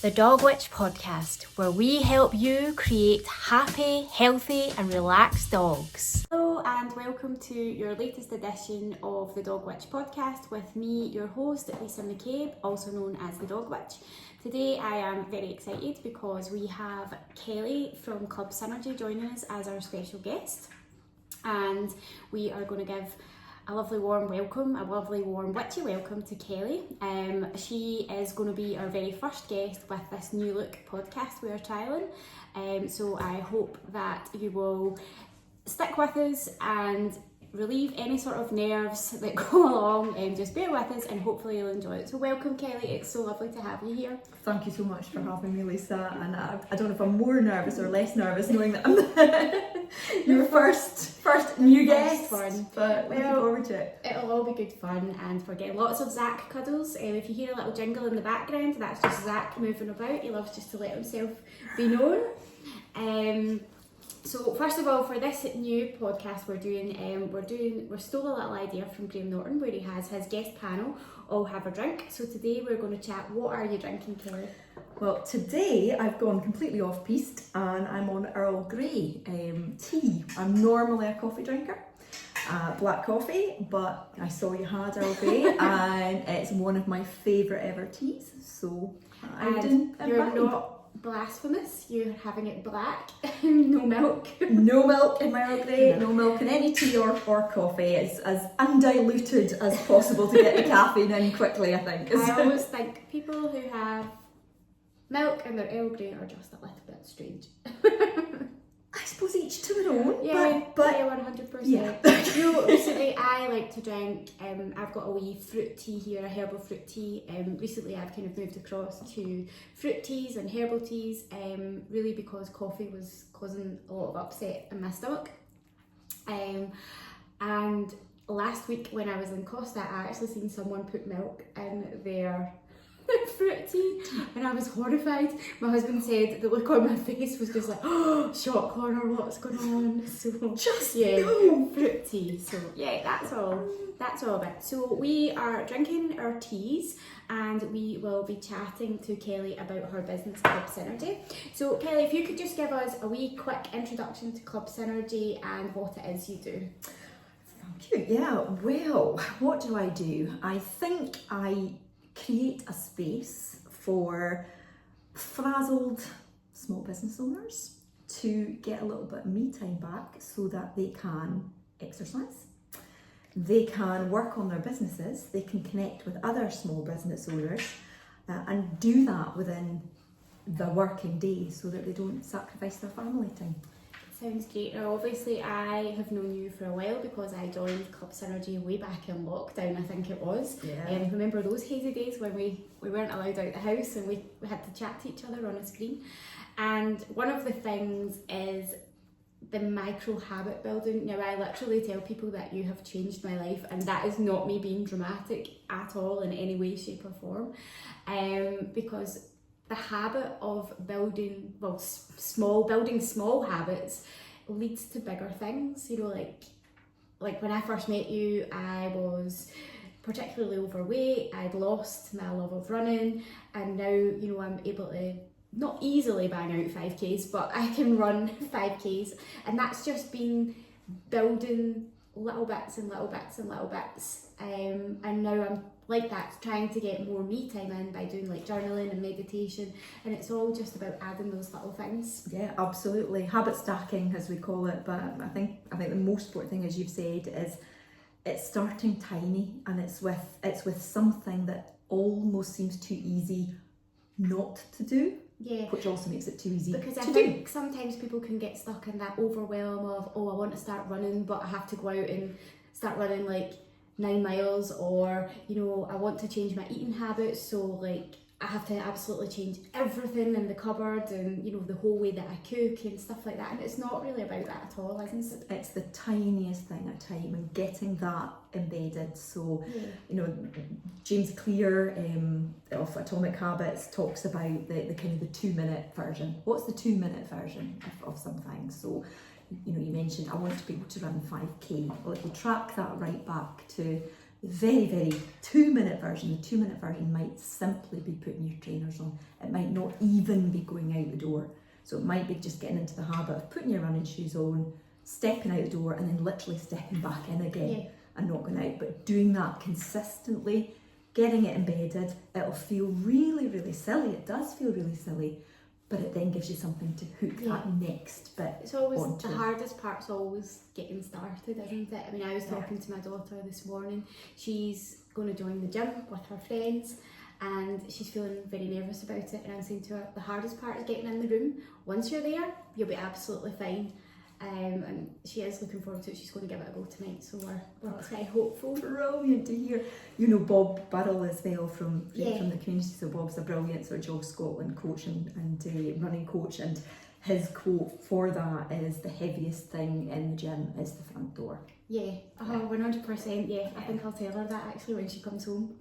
The Dog Witch podcast, where we help you create happy, healthy and relaxed dogs. Hello and welcome to your latest edition of the Dog Witch podcast with me, your host, Lisa McCabe, also known as the Dog Witch. Today I am very excited because we have Kelly from Club Synergy joining us as our special guest, and we are going to give a lovely warm welcome, a lovely warm witchy welcome to Kelly. She is going to be our very first guest with this new look podcast we are trialling. So I hope that you will stick with us and relieve any sort of nerves that go along, and just bear with us and hopefully you'll enjoy it. So welcome, Kelly, it's so lovely to have you here. Thank you so much for having me, Lisa, and I don't know if I'm more nervous or less nervous knowing that I'm your first new guest, Fun. but looking forward to it. It'll all be good fun, and we're getting lots of Zach cuddles. If you hear a little jingle in the background, that's just Zach moving about. He loves just to let himself be known. So first of all, for this new podcast we stole a little idea from Graham Norton, where he has his guest panel all have a drink. So today we're going to chat. What are you drinking, Kelly? Well, today I've gone completely off piste and I'm on Earl Grey tea. I'm normally a coffee drinker, black coffee, but I saw you had Earl Grey and it's one of my favourite ever teas. So you're not blasphemous, you're having it black, no milk. No milk in my Earl Grey, no milk in any tea or coffee. It's as undiluted as possible to get the caffeine in quickly, I think. I always think people who have milk in their Earl Grey are just a little bit strange. I suppose each to their own. Yeah, but 100%. Yeah. Recently I like to drink, I've got a wee fruit tea here, a herbal fruit tea. Recently I've kind of moved across to fruit teas and herbal teas, really because coffee was causing a lot of upset in my stomach. And last week when I was in Costa, I actually seen someone put milk in their fruit tea and I was horrified. My husband said the look on my face was just like, oh, shock horror, what's going on? So fruit tea. So yeah, that's all of it. So we are drinking our teas and we will be chatting to Kelly about her business, Club Synergy. So Kelly, if you could just give us a wee quick introduction to Club Synergy and what it is you do. Thank you. Yeah, well, what do? I think I create a space for frazzled small business owners to get a little bit of me time back so that they can exercise, they can work on their businesses, they can connect with other small business owners and do that within the working day so that they don't sacrifice their family time. Sounds great. Now, obviously, I have known you for a while because I joined Club Synergy way back in lockdown, I think it was. Yeah. Remember those hazy days when we weren't allowed out the house and we had to chat to each other on a screen? And one of the things is the micro habit building. Now, I literally tell people that you have changed my life, and that is not me being dramatic at all in any way, shape or form, because the habit of building small habits leads to bigger things. You know, like when I first met you, I was particularly overweight. I'd lost my love of running, and now, you know, I'm able to not easily bang out 5Ks, but I can run 5Ks, and that's just been building little bits and little bits and little bits. And now I'm like that, trying to get more me time in by doing like journaling and meditation, and it's all just about adding those little things. Yeah, absolutely. Habit stacking, as we call it, but I think the most important thing, as you've said, is it's starting tiny, and it's with something that almost seems too easy not to do. Yeah. Which also makes it too easy because I to think do. Sometimes people can get stuck in that overwhelm of, oh, I want to start running, but I have to go out and start running like 9 miles, or, you know, I want to change my eating habits, so like I have to absolutely change everything in the cupboard and, you know, the whole way that I cook and stuff like that, and it's not really about that at all, isn't it? It's the tiniest thing at a time and getting that embedded. So, you know, James Clear of Atomic Habits talks about the kind of the 2-minute version. What's the 2-minute version of something? So, you know, you mentioned I want to be able to run 5K. Well, if you track that right back to very, very 2-minute version. The 2-minute version might simply be putting your trainers on. It might not even be going out the door. So it might be just getting into the habit of putting your running shoes on, stepping out the door, and then literally stepping back in again and not going out. But doing that consistently, getting it embedded, it'll feel really, really silly. It does feel really silly, but it then gives you something to hook that next bit. It's always onto. the hardest part's always getting started, isn't it? I mean, I was talking to my daughter this morning. She's going to join the gym with her friends, and she's feeling very nervous about it. And I'm saying to her, the hardest part is getting in the room. Once you're there, you'll be absolutely fine. And she is looking forward to it. She's going to give it a go tonight, so we're very hopeful. Brilliant to hear. You know Bob Burrell as well from the community. So Bob's a brilliant sort of Jog Scotland coach and running coach, and his quote for that is, the heaviest thing in the gym is the front door. Yeah, 100%. Yeah, I think I'll tell her that actually when she comes home.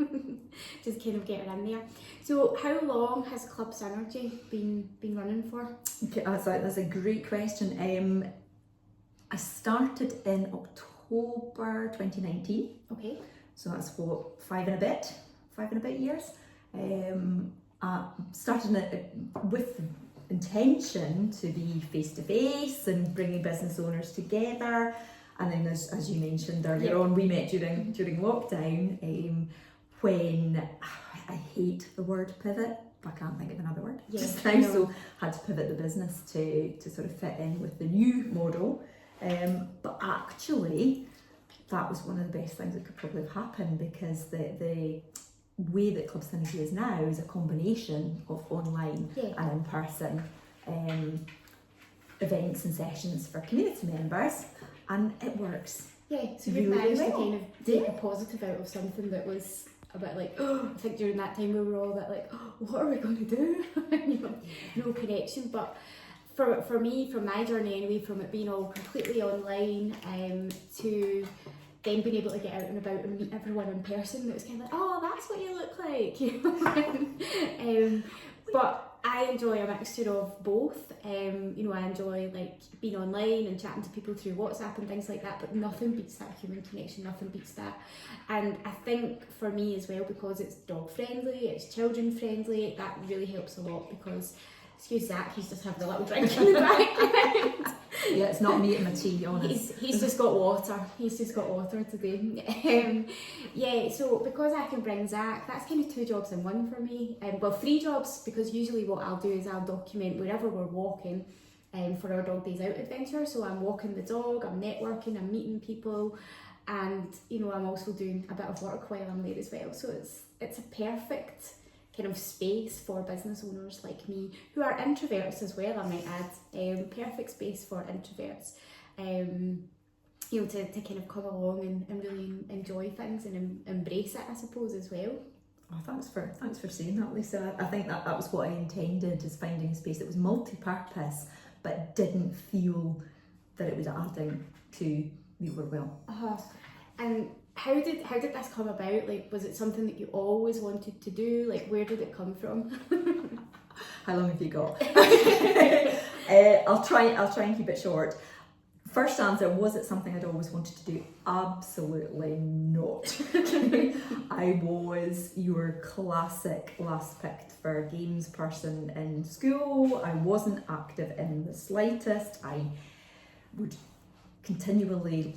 Just kind of get her in there. So, how long has Club Synergy been running for? Okay, that's a great question. I started in October 2019. Okay. So that's what, 5 and a bit years. Started it with the intention to be face to face and bringing business owners together. And then, as you mentioned earlier on, we met during lockdown. When I hate the word pivot, but I can't think of another word just now. So had to pivot the business to sort of fit in with the new model. But actually, that was one of the best things that could probably have happened, because the way that Club Synergy is now is a combination of online and in-person events and sessions for community members, and it works. Yeah, so really, you've managed really to well. kind of take a positive out of something that was a bit like, I think during that time we were all a bit like, what are we going to do? No connection. But for me, from my journey anyway, from it being all completely online to then being able to get out and about and meet everyone in person, it was kind of like, oh, that's what you look like. But I enjoy a mixture of both. I enjoy like being online and chatting to people through WhatsApp and things like that, but nothing beats that human connection, nothing beats that. And I think for me as well, because it's dog friendly, it's children friendly, that really helps a lot, because, excuse Zach, he's just having a little drink in the background. Yeah, it's not me and my tea, honest. He's just got water. He's just got water today. So because I can bring Zach, that's kind of 2 jobs in one for me. 3 jobs, because usually what I'll do is I'll document wherever we're walking for our Dog Days Out adventure. So I'm walking the dog, I'm networking, I'm meeting people, and I'm also doing a bit of work while I'm there as well. So it's a perfect kind of space for business owners like me, who are introverts as well, I might add. Perfect space for introverts, to kind of come along and really enjoy things and embrace it, I suppose, as well. Oh, thanks for saying that, Lisa. I think that was what I intended, is finding a space that was multi-purpose but didn't feel that it was adding to the overwhelm. And how did this come about? Like, was it something that you always wanted to do? Like, where did it come from? How long have you got? I'll try and keep it short. First answer, was it something I'd always wanted to do? Absolutely not. I was your classic last picked for games person in school. I wasn't active in the slightest. I would continually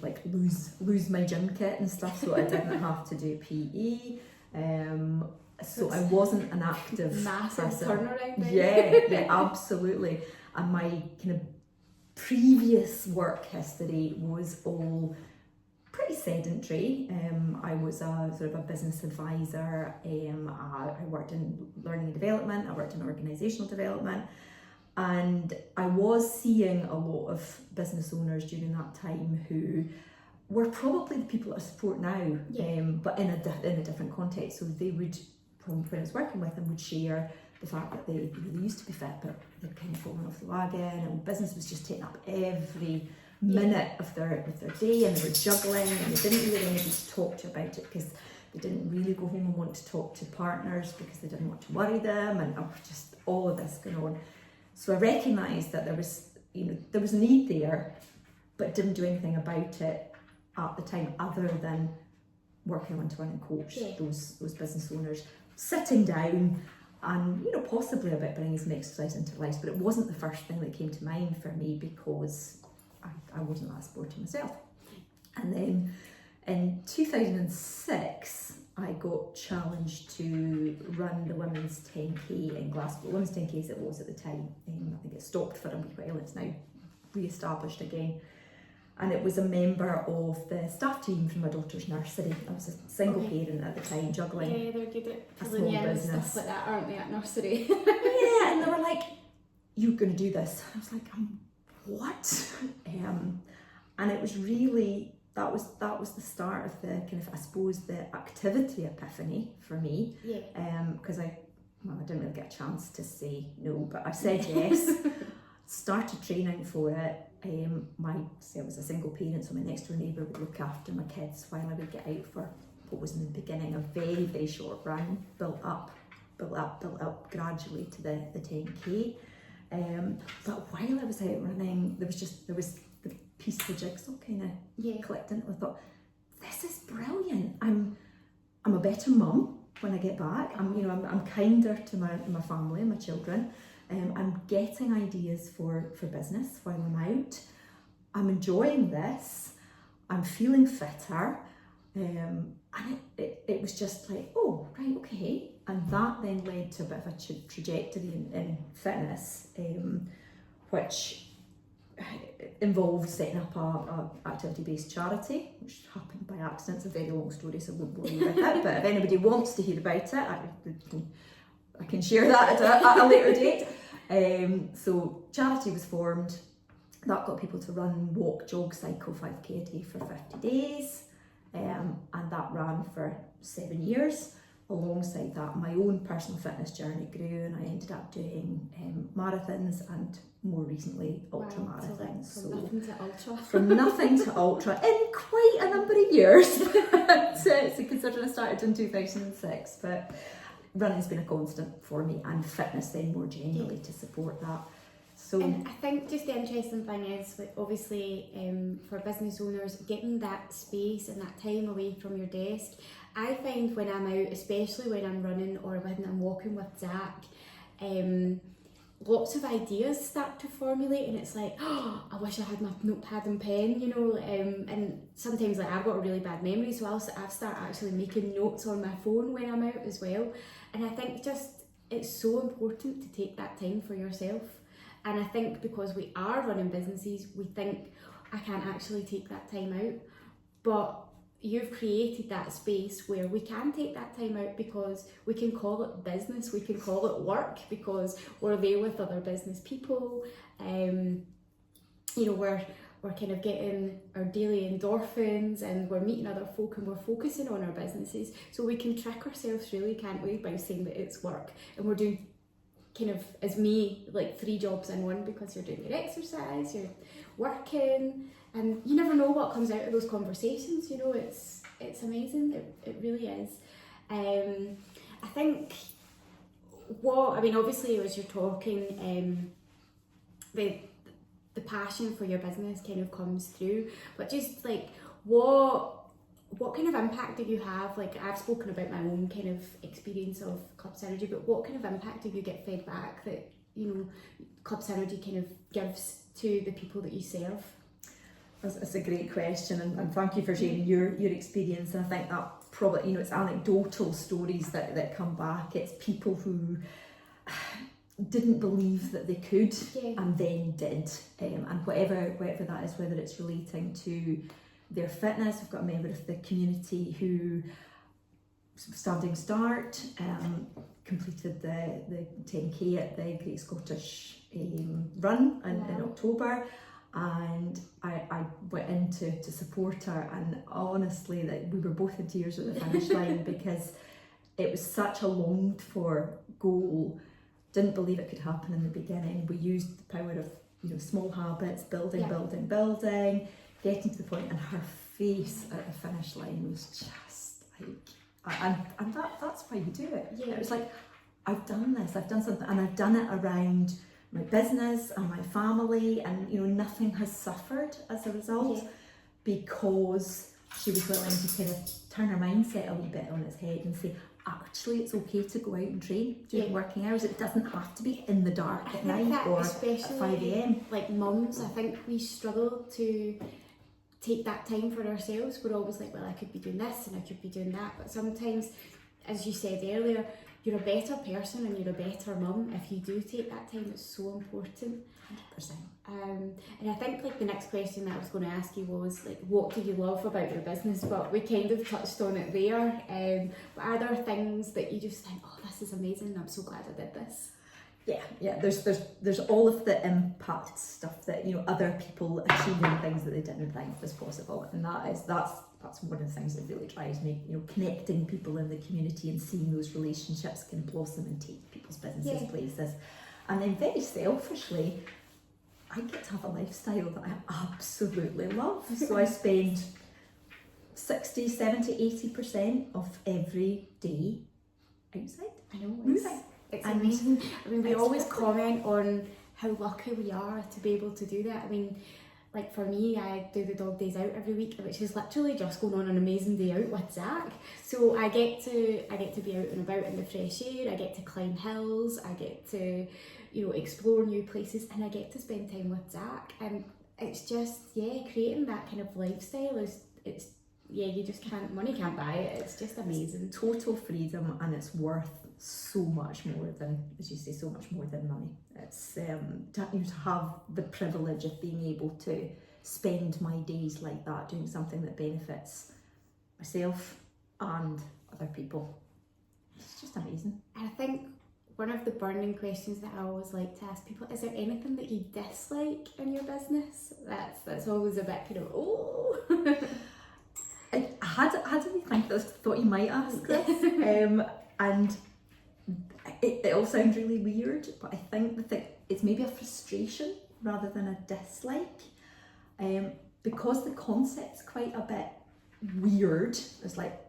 lose my gym kit and stuff, so I didn't have to do PE. So I wasn't an active massive person. Turnaround. Yeah, absolutely. And my kind of previous work history was all pretty sedentary. I was a sort of a business advisor. I worked in learning and development. I worked in organisational development. And I was seeing a lot of business owners during that time who were probably the people that I support now, but in a different context. So they would, when I was working with them, would share the fact that they really used to be fit, but they'd kind of fallen off the wagon, and business was just taking up every minute of their day, and they were juggling, and they didn't really have anybody to talk to about it, because they didn't really go home and want to talk to partners because they didn't want to worry them, and just all of this going on. So I recognised that there was a need there, but didn't do anything about it at the time, other than working one-to-one and coach Yeah. those business owners, sitting down and, you know, possibly a bit bringing some exercise into their lives, but it wasn't the first thing that came to mind for me because I wasn't that sporty myself. And then in 2006, I got challenged to run the women's 10k in Glasgow. Women's 10k as it was at the time. I think it stopped for a wee while, it's now re-established again. And it was a member of the staff team from my daughter's nursery. I was a single parent at the time, juggling. Yeah, they're good at A pulling small you in and business. stuff like that, aren't they, at nursery? Yeah, and they were like, "You're going to do this." I was like, "What?" And it was really, that was the start of the kind of, I suppose, the activity epiphany for me. Yeah. Because I didn't really get a chance to say no, but I said yes. Started training for it. I was a single parent, so my next door neighbour would look after my kids while I would get out for what was in the beginning a very, very short run, built up gradually to the 10k. But while I was out running, there was the piece of the jigsaw kind of clicked into it. I thought, this is brilliant. I'm a better mum when I get back. I'm kinder to my family and my children. I'm getting ideas for business while I'm out. I'm enjoying this. I'm feeling fitter. And it was just like, oh, right, okay. And that then led to a bit of a trajectory in fitness, which involved setting up a activity-based charity, which happened by accident. It's a very long story, so I won't bore you with it. But if anybody wants to hear about it, I can share that at a later date. So charity was formed. That got people to run, walk, jog, cycle 5k a day for 50 days. And that ran for 7 years. Alongside that, my own personal fitness journey grew, and I ended up doing marathons and more recently ultra marathons. So from nothing to ultra. From nothing to ultra in quite a number of years. So considering I started in 2006, but running's been a constant for me, and fitness then more generally to support that. So, and I think just the interesting thing is, like, obviously for business owners, getting that space and that time away from your desk. I find when I'm out, especially when I'm running or when I'm walking with Zach, lots of ideas start to formulate, and it's like, oh, I wish I had my notepad and pen, you know. And sometimes, like, I've got a really bad memory, so I've start actually making notes on my phone when I'm out as well. And I think just it's so important to take that time for yourself. And I think because we are running businesses, we think, I can't actually take that time out. But you've created that space where we can take that time out, because we can call it business, we can call it work, because we're there with other business people. We're kind of getting our daily endorphins, and we're meeting other folk, and we're focusing on our businesses. So we can trick ourselves, really, can't we, by saying that it's work, and we're doing kind of, as me, like 3 jobs in one, because you're doing your exercise, you're working, and you never know what comes out of those conversations. You know, it's amazing. It really is. I think obviously as you're talking, the passion for your business kind of comes through, but just like what kind of impact do you have? Like, I've spoken about my own kind of experience of Club Synergy, but what kind of impact do you get fed back that, you know, Club Synergy kind of gives to the people that you serve? That's a great question, and thank you for sharing your experience. And I think that probably, you know, it's anecdotal stories that come back. It's people who didn't believe that they could and then did, and whatever that is, whether it's relating to their fitness. We've got a member of the community who, standing start, completed the 10k at the Great Scottish Run in October, and I went in to support her, and honestly, that we were both in tears at the finish line because it was such a longed for goal. Didn't believe it could happen in the beginning. We used the power of, you know, small habits, building, getting to the point, and her face at the finish line was just like, and that's why you do it. It was like, I've done this, I've done something, and I've done it around my business and my family, and, you know, nothing has suffered as a result because she was willing to kind of turn her mindset a wee bit on its head and say, actually, it's okay to go out and train during working hours. It doesn't have to be in the dark at night or at 5 a.m. Like mums, I think we struggle to take that time for ourselves. We're always like, well, I could be doing this and I could be doing that. But sometimes, as you said earlier, you're a better person and you're a better mum if you do take that time. It's so important. 100%. And I think like the next question that I was going to ask you was like, what do you love about your business? But we kind of touched on it there. But are there things that you just think, oh, this is amazing, I'm so glad I did this? Yeah. There's all of the impact stuff that, you know, other people achieving things that they didn't think was possible, and that's one of the things that really drives me. You know, connecting people in the community and seeing those relationships can blossom and take people's businesses places. And then very selfishly, I get to have a lifestyle that I absolutely love. So I spend 60, 70, 80% of every day outside. I know, moving. It's amazing. I mean, we always comment on how lucky we are to be able to do that. I mean, like for me, I do the dog days out every week, which is literally just going on an amazing day out with Zach. So I get to be out and about in the fresh air. I get to climb hills. I get to, you know, explore new places, and I get to spend time with Zach. And it's just creating that kind of lifestyle it's you just money can't buy it. It's just amazing. Total freedom, and it's worth so much more than, as you say, so much more than money. It's to have the privilege of being able to spend my days like that doing something that benefits myself and other people. It's just amazing. And I think one of the burning questions that I always like to ask people, is there anything that you dislike in your business? That's always a bit kind of, oh. I had to think this, thought you might ask this, and it all sounds really weird, but I think that it's maybe a frustration rather than a dislike, because the concept's quite a bit weird. It's like,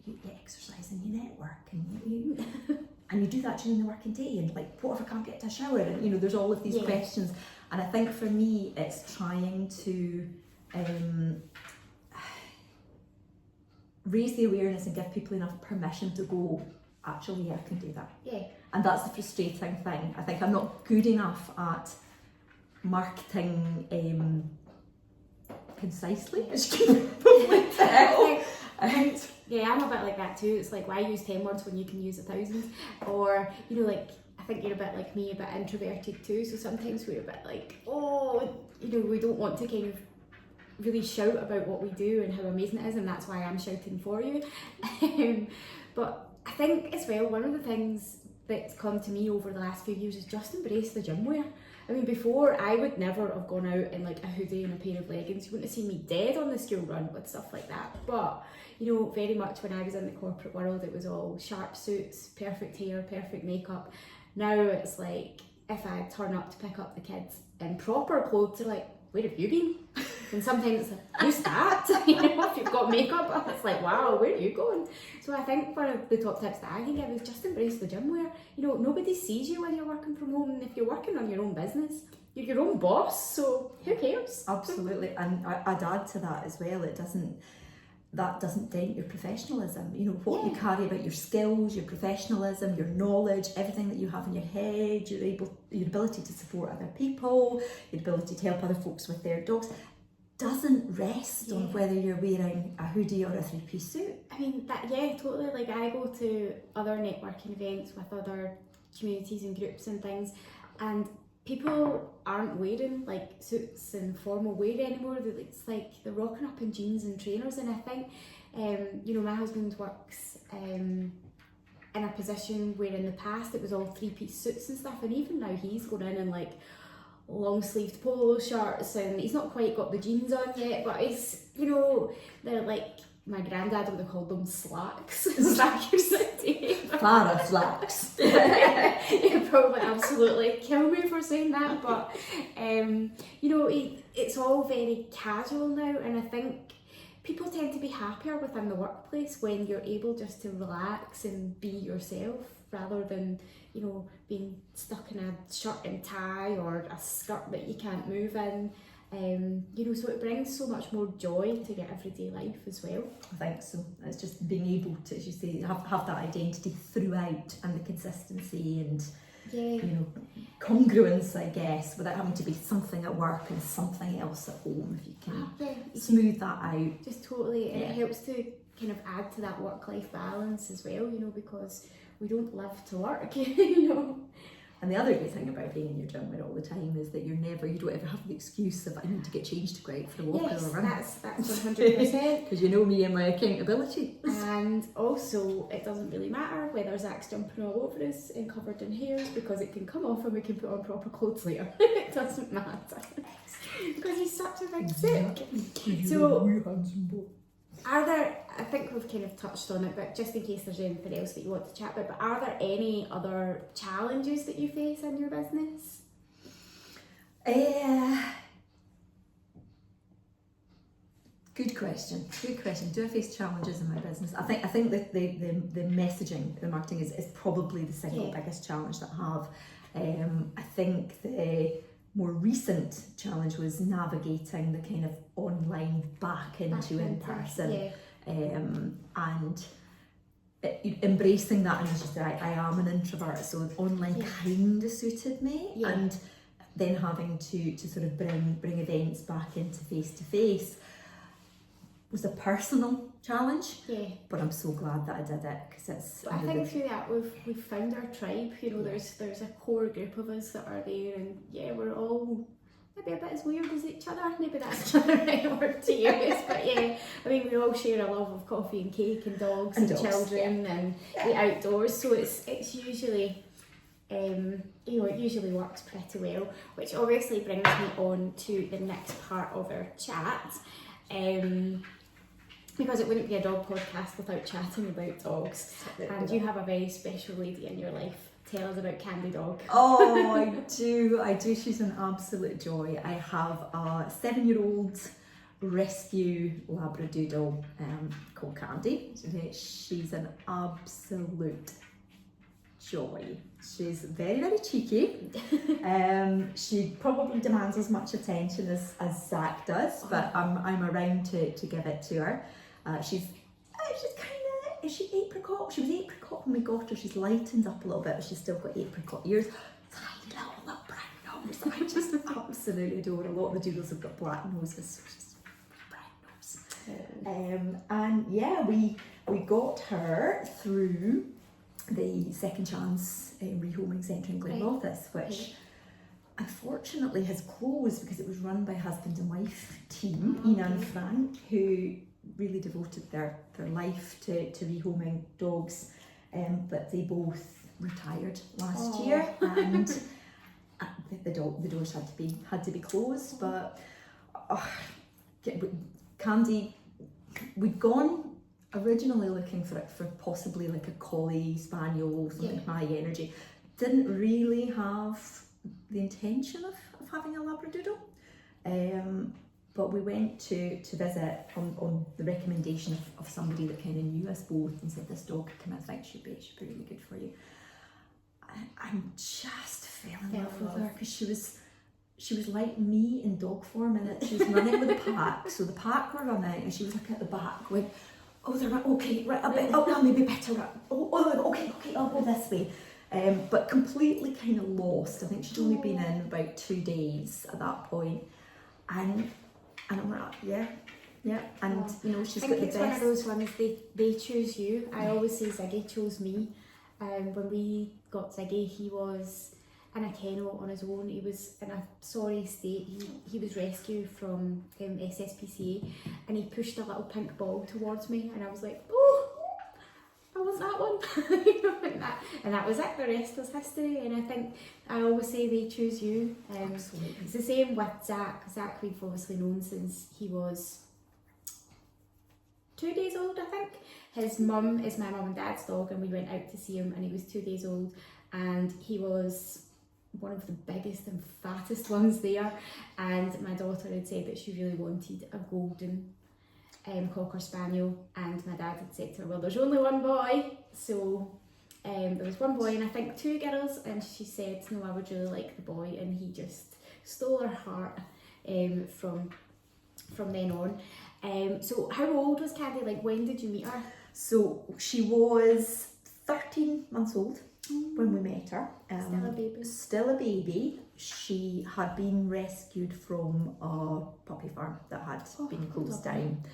you exercise and you network and you do that during the working day, and like, what if I can't get to a shower? And you know, there's all of these questions, and I think for me it's trying to raise the awareness and give people enough permission to go, actually, I can do that. Yeah. And that's the frustrating thing. I think I'm not good enough at marketing concisely, as you can probably tell. Yeah, I'm a bit like that too. It's like, why use 10 words when you can use 1,000? Or, you know, like, I think you're a bit like me, a bit introverted too. So sometimes we're a bit like, oh, you know, we don't want to kind of really shout about what we do and how amazing it is, and that's why I'm shouting for you. But I think as well, one of the things that's come to me over the last few years is just embrace the gym wear. I mean, before I would never have gone out in like a hoodie and a pair of leggings. You wouldn't have seen me dead on the school run with stuff like that. But, you know, very much when I was in the corporate world, it was all sharp suits, perfect hair, perfect makeup. Now it's like, if I turn up to pick up the kids in proper clothes, they're like, where have you been? And sometimes it's like, who's that? You know, if you've got makeup on, it's like, wow, where are you going? So I think one of the top tips that I can give is just embrace the gym wear. You know, nobody sees you when you're working from home, and if you're working on your own business, you're your own boss, so who cares? Absolutely, and I'd add to that as well, that doesn't dent your professionalism. You know, what you carry about your skills, your professionalism, your knowledge, everything that you have in your head, your ability to support other people, your ability to help other folks with their dogs, doesn't rest on whether you're wearing a hoodie or a three-piece suit. I mean, totally. Like, I go to other networking events with other communities and groups and things, and people aren't wearing like suits and formal wear anymore. It's like they're rocking up in jeans and trainers. And I think, you know, my husband works in a position where in the past it was all three-piece suits and stuff, and even now he's going in like long-sleeved polo shirts, and he's not quite got the jeans on yet, but it's, you know, they're like, my granddad would have called them slacks back in the day. Clara slacks. He'd probably absolutely kill me for saying that, but you know, it's all very casual now, and I think people tend to be happier within the workplace when you're able just to relax and be yourself, rather than, you know, being stuck in a shirt and tie or a skirt that you can't move in. You know, so it brings so much more joy to your everyday life as well. I think so. It's just being able to, as you say, have that identity throughout, and the consistency and Yeah. you know, congruence, I guess, without having to be something at work and something else at home. If you can Yeah, you smooth that out. just totally, and Yeah. it helps to kind of add to that work-life balance as well, you know, because we don't live to work, you know. And the other great thing about being in your gym all the time is that you don't ever have the excuse of I need to get changed to go out for a walk Yes, or a run. that's 100%. Because you know me and my accountability. And also, it doesn't really matter whether Zach's jumping all over us and covered in hairs, because it can come off and we can put on proper clothes later. It doesn't matter. Because he's such a big sook. So, are there, I think we've kind of touched on it, but just in case there's anything else that you want to chat about, but are there any other challenges that you face in your business? Good question. Do I face challenges in my business? I think that the messaging, the marketing is probably the single biggest challenge that I have. I think the more recent challenge was navigating the kind of online back into in person, and embracing that. And as you said, I am an introvert, so online kind of suited me, and then having to sort of bring events back into face to face was a personal challenge. But I'm so glad that I did it, because it's. I think through that we've found our tribe. You know, there's a core group of us that are there, and we're all maybe a bit as weird as each other. Maybe that's not the right word to use, but I mean, we all share a love of coffee and cake and dogs and children and the outdoors. So it's usually. It usually works pretty well, which obviously brings me on to the next part of our chat. Because it wouldn't be a dog podcast without chatting about dogs. And you have a very special lady in your life. Tell us about Candy Dog. Oh, I do. She's an absolute joy. I have a 7-year-old rescue Labradoodle called Candy. She's an absolute joy. She's very, very cheeky. She probably demands as much attention as Zach does, but I'm around to give it to her. She's kind of, is she apricot? She was apricot when we got her. She's lightened up a little bit, but she's still got apricot ears. Tiny little brown nose. I just absolutely adore her. A lot of the doodles have got black noses, so she's brown nose. And we got her through the Second Chance Rehoming Centre in Glenrothes, which unfortunately has closed because it was run by a husband and wife team, Ina and Frank, who really devoted their life to rehoming dogs, but they both retired last year, and the doors had to be closed. But Candy, we'd gone originally looking for possibly like a collie spaniel, something high energy. Didn't really have the intention of having a Labradoodle, but we went to visit on the recommendation of somebody that kind of knew us both and said, this dog I think should be really good for you. I just fell in love with her, because she was like me in dog form, and she was running with the pack. So the pack were running, and she was like at the back going, oh, they're right, okay, right, a bit, oh, maybe better, okay, I'll go this way. But completely kind of lost. I think she'd only been in about 2 days at that point. And I'm like, and she's got the best. I think it's one of those ones, they choose you. I always say Ziggy chose me. When we got Ziggy, he was in a kennel on his own. He was in a sorry state. He was rescued from SSPCA, and he pushed a little pink ball towards me, and I was like, oh, I want that one. and that was it. The rest was history. And I think I always say they choose you. Absolutely. It's the same with Zach. Zach we've obviously known since he was 2 days old, I think. His mum is my mum and dad's dog, and we went out to see him, and he was 2 days old, and he was one of the biggest and fattest ones there. And my daughter had said that she really wanted a golden Cocker Spaniel, and my dad had said to her, well, there's only one boy, so there was one boy and I think 2 girls, and she said, no, I would really like the boy, and he just stole her heart. from then on. So how old was Candy? Like, when did you meet her? So she was 13 months old when we met her. Still a baby. Still a baby. She had been rescued from a puppy farm that had been closed down.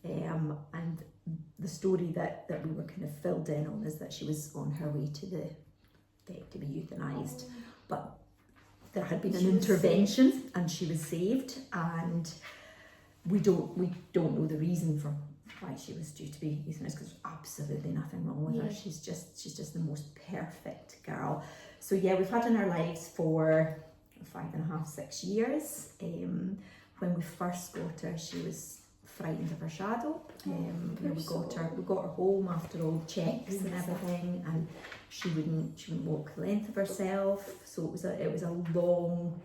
And the story that we were kind of filled in on is that she was on her way to the vet to be euthanised. But there had been an intervention and she was saved, and we don't know the reason for why she was due to be euthanised, because there's absolutely nothing wrong with her. She's just the most perfect girl. So yeah, we've had in our lives for 5.5, 6 years. When we first got her, she was frightened of her shadow. We got her home after all checks and everything, and she wouldn't walk the length of herself. So it was a long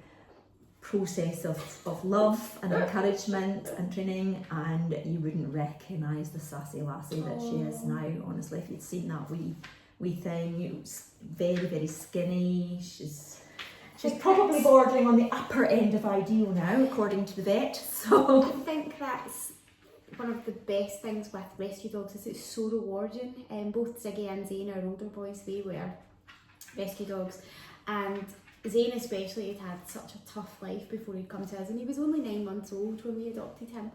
process of love and encouragement and training, and you wouldn't recognise the sassy lassie that she is now. Honestly, if you'd seen that wee thing, it was very, very skinny. She's probably bordering on the upper end of ideal now, according to the vet. So I think that's one of the best things with rescue dogs, is it's so rewarding. Both Ziggy and Zane, our older boys, they were rescue dogs, and Zane especially had such a tough life before he'd come to us, and he was only 9 months old when we adopted him,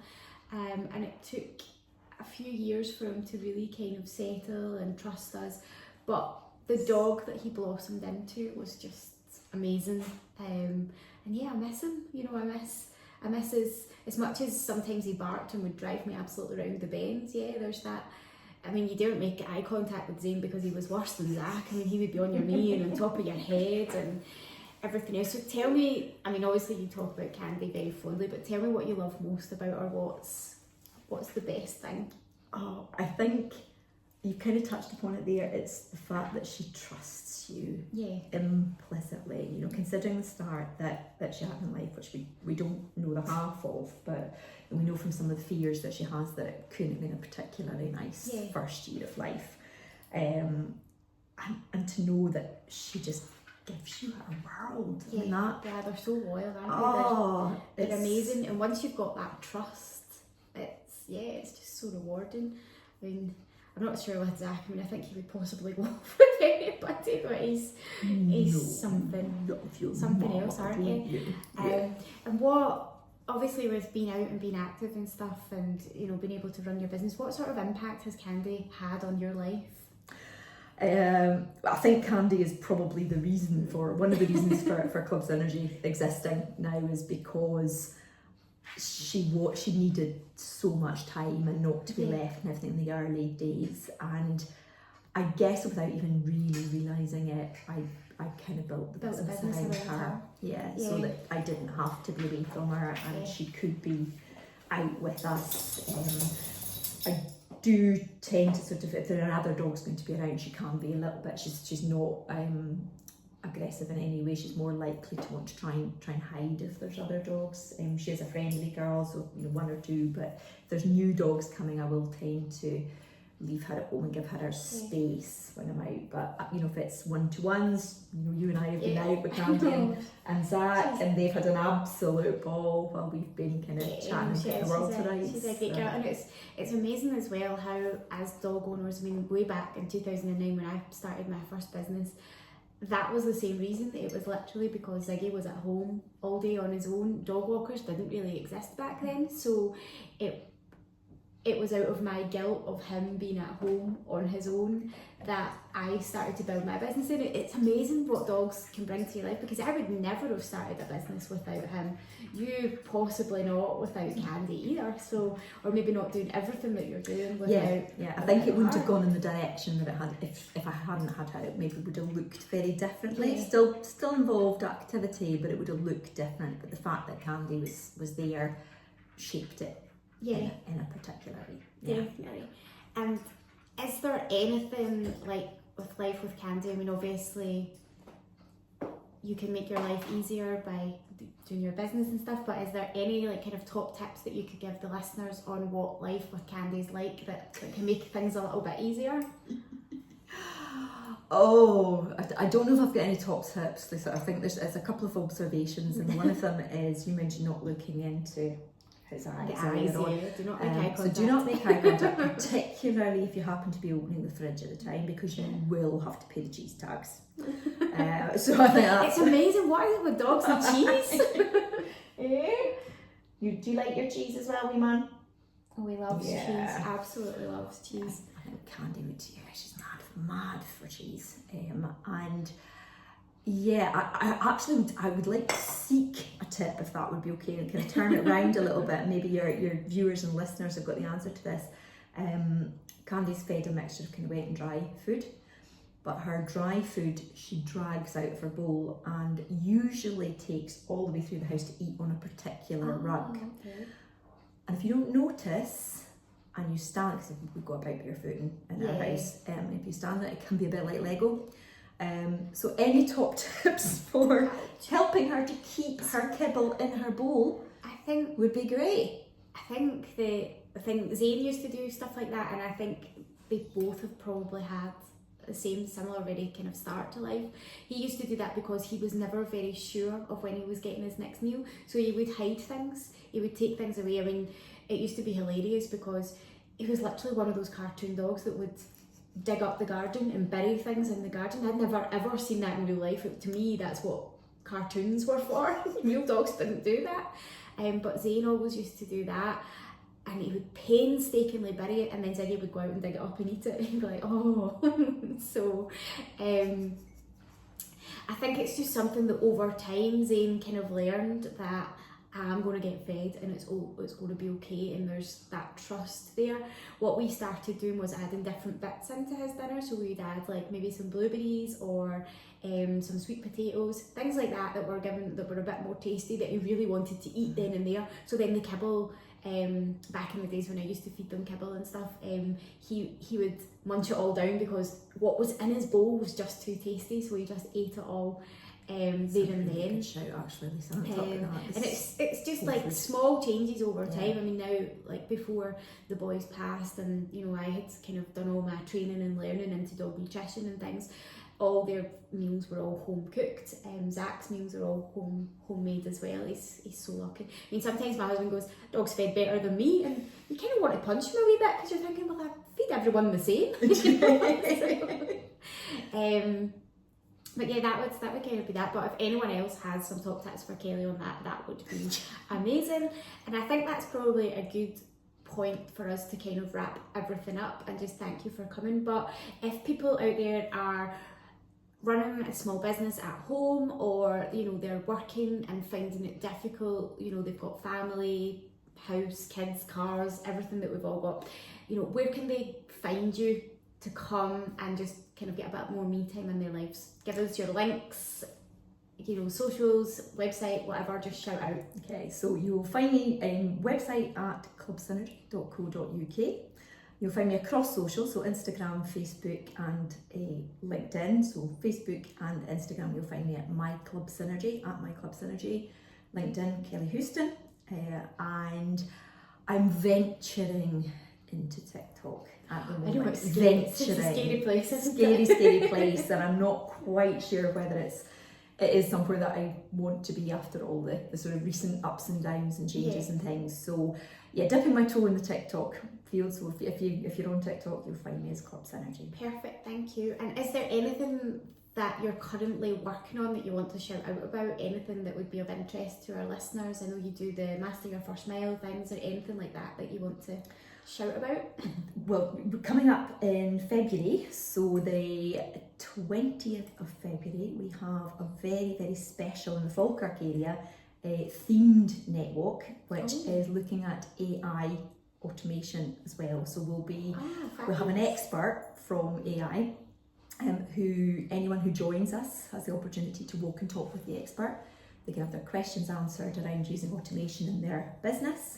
and it took a few years for him to really kind of settle and trust us. But the dog that he blossomed into was just amazing, and yeah, I miss him. You know, I miss his, as much as sometimes he barked and would drive me absolutely round the bends. Yeah, there's that. I mean, you don't make eye contact with Zane because he was worse than Zach. I mean, he would be on your knee and on top of your head and everything else. So tell me, I mean, obviously you talk about Candy very fondly, but tell me what you love most about her. What's the best thing? Oh, I think you kind of touched upon it there. It's the fact that she trusts you implicitly. You know, considering the start that she had in life, which we don't know the half of, but we know from some of the fears that she has that it couldn't have been a particularly nice first year of life. And to know that she just gives you her world. Yeah, and that, they're so loyal, aren't they? They're it's amazing, and once you've got that trust, it's just so rewarding. I mean, I'm not sure with Zach. I mean, I think he would possibly go with anybody, but he's something else, aren't you? And what, obviously, with being out and being active and stuff, and you know, being able to run your business, what sort of impact has Candy had on your life? I think Candy is probably one of the reasons for Club Synergy existing now, is because she needed so much time and not to be left and everything in the early days, and I guess without even really realising it, I kind of built the business around her. So that I didn't have to be away from her, and she could be out with us. I do tend to sort of, if there are other dogs going to be around, she can be a little bit, she's not aggressive in any way. She's more likely to want to try and hide if there's other dogs. She is a friendly girl, so you know, one or two, but if there's new dogs coming, I will tend to leave her at home and give her space when I'm out. But you know, if it's one-to-ones, you know, you and I have been out with Candy and Zach, and they've had an absolute ball while we've been kind of chatting and getting the world to rights. She's a great girl, and it's amazing as well how, as dog owners, I mean, way back in 2009 when I started my first business, that was the same reason. It was literally because Ziggy was at home all day on his own. Dog walkers didn't really exist back then, so it was out of my guilt of him being at home on his own that I started to build my business. And it's amazing what dogs can bring to your life, because I would never have started a business without him. You possibly not without Candy either. So, or maybe not doing everything that you're doing without. Yeah. I think it wouldn't have gone in the direction that it had if I hadn't had her. It maybe would have looked very differently. Yeah. Still involved activity, but it would have looked different. But the fact that Candy was there shaped it. In a particular way. Definitely. And is there anything like with life with Candy? I mean, obviously you can make your life easier by doing your business and stuff, but is there any like kind of top tips that you could give the listeners on what life with Candy is like that can make things a little bit easier? Oh, I don't know if I've got any top tips, Lisa. I think there's a couple of observations, and one of them is you mentioned not looking into his eyes. The eyes, yeah. Do not make eye contact. So do not make eye contact, particularly if you happen to be opening the fridge at the time, because you will have to pay the cheese tax. So I think it's amazing. What is it with dogs and cheese? Do you like your cheese as well, wee man? Oh, he loves cheese. Absolutely loves cheese. I think Candy would. Yeah, she's mad for cheese. And yeah, I would like to seek a tip, if that would be okay, and kind of turn it around a little bit. Maybe your viewers and listeners have got the answer to this. Candy's fed a mixture of kind of wet and dry food, but her dry food she drags out of her bowl and usually takes all the way through the house to eat on a particular rug. Okay. And if you don't notice, and you stand, because we've got about barefoot in our house, if you stand there, it can be a bit like Lego. So any top tips for helping her to keep her kibble in her bowl, I think, would be great. I think Zane used to do stuff like that, and I think they both have probably had the similar very kind of start to life. He used to do that because he was never very sure of when he was getting his next meal, so he would hide things, he would take things away. I mean, it used to be hilarious because he was literally one of those cartoon dogs that would dig up the garden and bury things in the garden. I'd never ever seen that in real life. To me, that's what cartoons were for. Real dogs didn't do that. But Zane always used to do that, and he would painstakingly bury it, and then Ziggy would go out and dig it up and eat it. He'd be like, oh. So I think it's just something that over time Zane kind of learned that I'm going to get fed and it's going to be okay, and there's that trust there. What we started doing was adding different bits into his dinner, so we'd add like maybe some blueberries or some sweet potatoes, things like that that were a bit more tasty, that he really wanted to eat then and there. So then the kibble, back in the days when I used to feed them kibble and stuff, he would munch it all down because what was in his bowl was just too tasty, so he just ate it all there and then. Shout, actually, Lisa. And it's just like small changes over time. I mean, now, like before the boys passed, and you know, I had kind of done all my training and learning into dog nutrition and things. All their meals were all home cooked. Zach's meals are all homemade as well. He's so lucky. I mean, sometimes my husband goes, "Dog's fed better than me," and you kind of want to punch him a wee bit because you're thinking, "Well, I feed everyone the same." But yeah, that would kind of be that. But if anyone else has some top tips for Kelly on that would be amazing. And I think that's probably a good point for us to kind of wrap everything up and just thank you for coming. But if people out there are running a small business at home, or you know, they're working and finding it difficult, you know, they've got family, house, kids, cars, everything that we've all got, you know, where can they find you to come and just kind of get a bit more me time in their lives? Give us your links, you know, socials, website, whatever, just shout out. Okay, so you'll find me website at clubsynergy.co.uk. You'll find me across social, so Instagram, Facebook and LinkedIn. So Facebook and Instagram, you'll find me at My Club Synergy, LinkedIn, Kelly Houston. And I'm venturing into TikTok at the moment. I know, it's a scary place. Scary place, and I'm not quite sure whether it is somewhere that I want to be after all the sort of recent ups and downs and changes and things. So yeah, dipping my toe in the TikTok field. So if you're on TikTok, you'll find me as Club Synergy. Perfect, thank you. And is there anything that you're currently working on that you want to shout out about? Anything that would be of interest to our listeners? I know you do the Master Your First Mile things, or anything like that you want to shout about? Well, coming up in February, so the 20th of February, we have a very, very special, in the Falkirk area, themed network, which is looking at AI automation as well. So we'll have an expert from AI, anyone who joins us has the opportunity to walk and talk with the expert. They can have their questions answered around using automation in their business.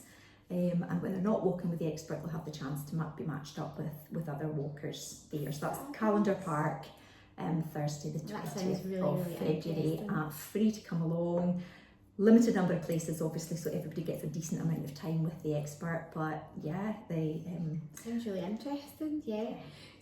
And when they're not walking with the expert, they'll have the chance to be matched up with other walkers there. So that's Calendar Park, Thursday the 20th of February. Free to come along. Limited number of places, obviously, so everybody gets a decent amount of time with the expert. But yeah, they sounds really interesting. Yeah.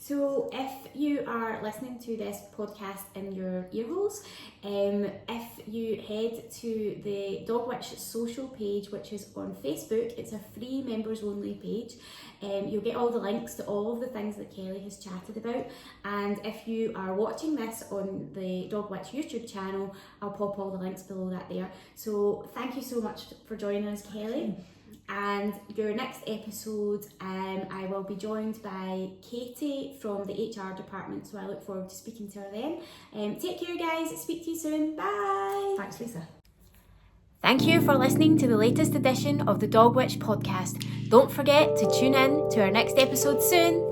So if you are listening to this podcast in your ear holes, if you head to the Dog Witch social page, which is on Facebook, it's a free members only page. You'll get all the links to all of the things that Kelly has chatted about. And if you are watching this on the Dog Witch YouTube channel, I'll pop all the links below that there. So thank you so much for joining us, Kelly. And your next episode, I will be joined by Katie from the HR department, so I look forward to speaking to her then. Take care, guys. Speak to you soon. Bye. Thanks, Lisa. Thank you for listening to the latest edition of the Dog Witch podcast. Don't forget to tune in to our next episode soon.